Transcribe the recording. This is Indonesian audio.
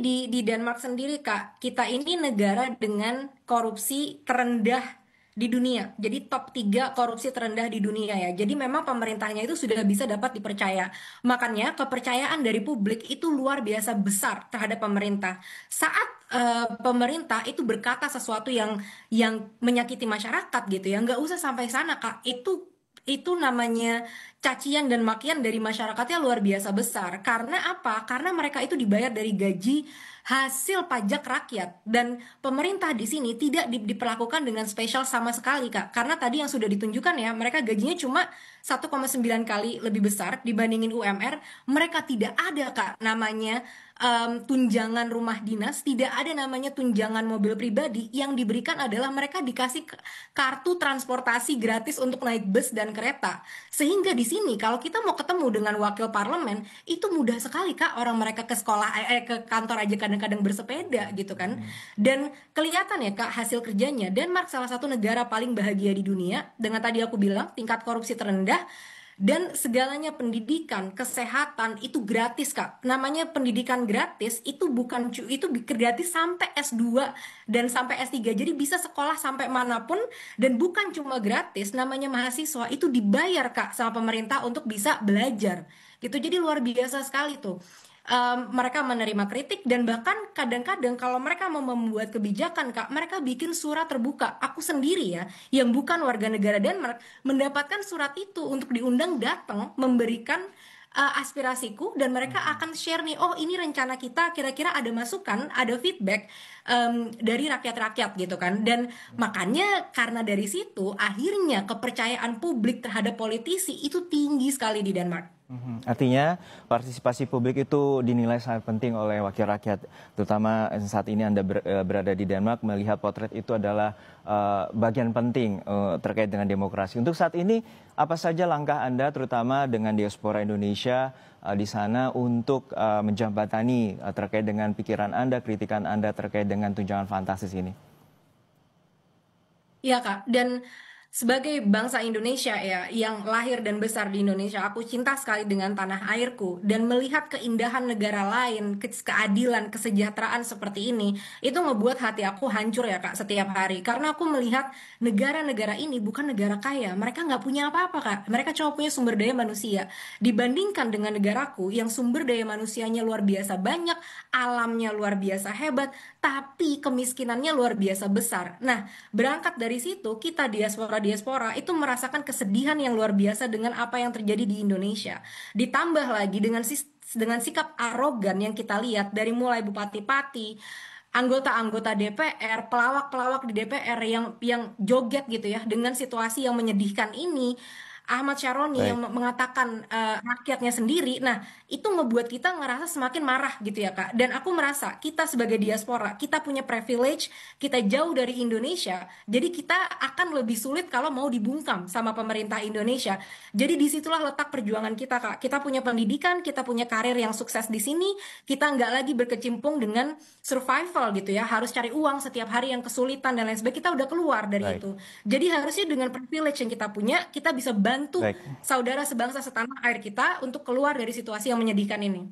di Denmark sendiri, Kak, kita ini negara dengan korupsi terendah di dunia. Jadi top 3 korupsi terendah di dunia ya. Jadi memang pemerintahnya itu sudah bisa dapat dipercaya. Makanya kepercayaan dari publik itu luar biasa besar terhadap pemerintah. Saat pemerintah itu berkata sesuatu yang menyakiti masyarakat gitu ya, nggak usah sampai sana, Kak. Itu namanya cacian dan makian dari masyarakatnya luar biasa besar. Karena apa? Karena mereka itu dibayar dari gaji hasil pajak rakyat, dan pemerintah di sini tidak diperlakukan dengan spesial sama sekali, Kak. Karena tadi yang sudah ditunjukkan ya, mereka gajinya cuma 1,9 kali lebih besar dibandingin UMR. Mereka tidak ada, Kak, namanya tunjangan rumah dinas, tidak ada namanya tunjangan mobil pribadi. Yang diberikan adalah mereka dikasih kartu transportasi gratis untuk naik bus dan kereta. Sehingga di sini kalau kita mau ketemu dengan wakil parlemen, itu mudah sekali, Kak. Orang mereka ke sekolah, ke kantor aja kadang-kadang bersepeda gitu kan. Dan kelihatan ya, Kak, hasil kerjanya. Denmark salah satu negara paling bahagia di dunia dengan tadi aku bilang tingkat korupsi terendah, dan segalanya pendidikan, kesehatan itu gratis, Kak. Namanya pendidikan gratis itu bukan itu gratis sampai S2 dan sampai S3. Jadi bisa sekolah sampai manapun, dan bukan cuma gratis, namanya mahasiswa itu dibayar, Kak, sama pemerintah untuk bisa belajar. Gitu. Jadi luar biasa sekali tuh. Mereka menerima kritik, dan bahkan kadang-kadang kalau mereka mau membuat kebijakan, Kak, mereka bikin surat terbuka. Aku sendiri ya, yang bukan warga negara Denmark, mendapatkan surat itu untuk diundang datang memberikan aspirasiku, dan mereka akan share nih, oh ini rencana kita, kira-kira ada masukan, ada feedback dari rakyat-rakyat gitu kan. Dan makanya karena dari situ akhirnya kepercayaan publik terhadap politisi itu tinggi sekali di Denmark. Artinya partisipasi publik itu dinilai sangat penting oleh wakil rakyat, terutama saat ini Anda berada di Denmark, melihat potret itu adalah bagian penting terkait dengan demokrasi. Untuk saat ini, apa saja langkah Anda terutama dengan diaspora Indonesia di sana untuk menjembatani terkait dengan pikiran Anda, kritikan Anda terkait dengan tunjangan fantastis ini? Iya, Kak, dan sebagai bangsa Indonesia ya, yang lahir dan besar di Indonesia, aku cinta sekali dengan tanah airku, dan melihat keindahan negara lain, keadilan, kesejahteraan seperti ini, itu ngebuat hati aku hancur ya, Kak, setiap hari. Karena aku melihat negara-negara ini bukan negara kaya, mereka nggak punya apa-apa, Kak. Mereka cuma punya sumber daya manusia. Dibandingkan dengan negaraku yang sumber daya manusianya luar biasa banyak, alamnya luar biasa hebat, tapi kemiskinannya luar biasa besar. Nah, berangkat dari situ, kita diaspora itu merasakan kesedihan yang luar biasa dengan apa yang terjadi di Indonesia. Ditambah lagi dengan sikap arogan yang kita lihat dari mulai bupati-pati, anggota-anggota DPR, pelawak-pelawak di DPR yang joget gitu ya dengan situasi yang menyedihkan ini. Ahmad Syaroni yang Baik. mengatakan rakyatnya sendiri. Nah, itu ngebuat kita ngerasa semakin marah gitu ya, Kak. Dan aku merasa kita sebagai diaspora, kita punya privilege, kita jauh dari Indonesia. Jadi kita akan lebih sulit kalau mau dibungkam sama pemerintah Indonesia. Jadi disitulah letak perjuangan kita, Kak. Kita punya pendidikan, kita punya karir yang sukses di sini. Kita nggak lagi berkecimpung dengan survival gitu ya. Harus cari uang setiap hari yang kesulitan dan lain sebagainya. Kita udah keluar dari Baik. itu. Jadi harusnya dengan privilege yang kita punya, kita bisa bantu Baik. saudara sebangsa setanah air kita untuk keluar dari situasi yang menyedihkan ini.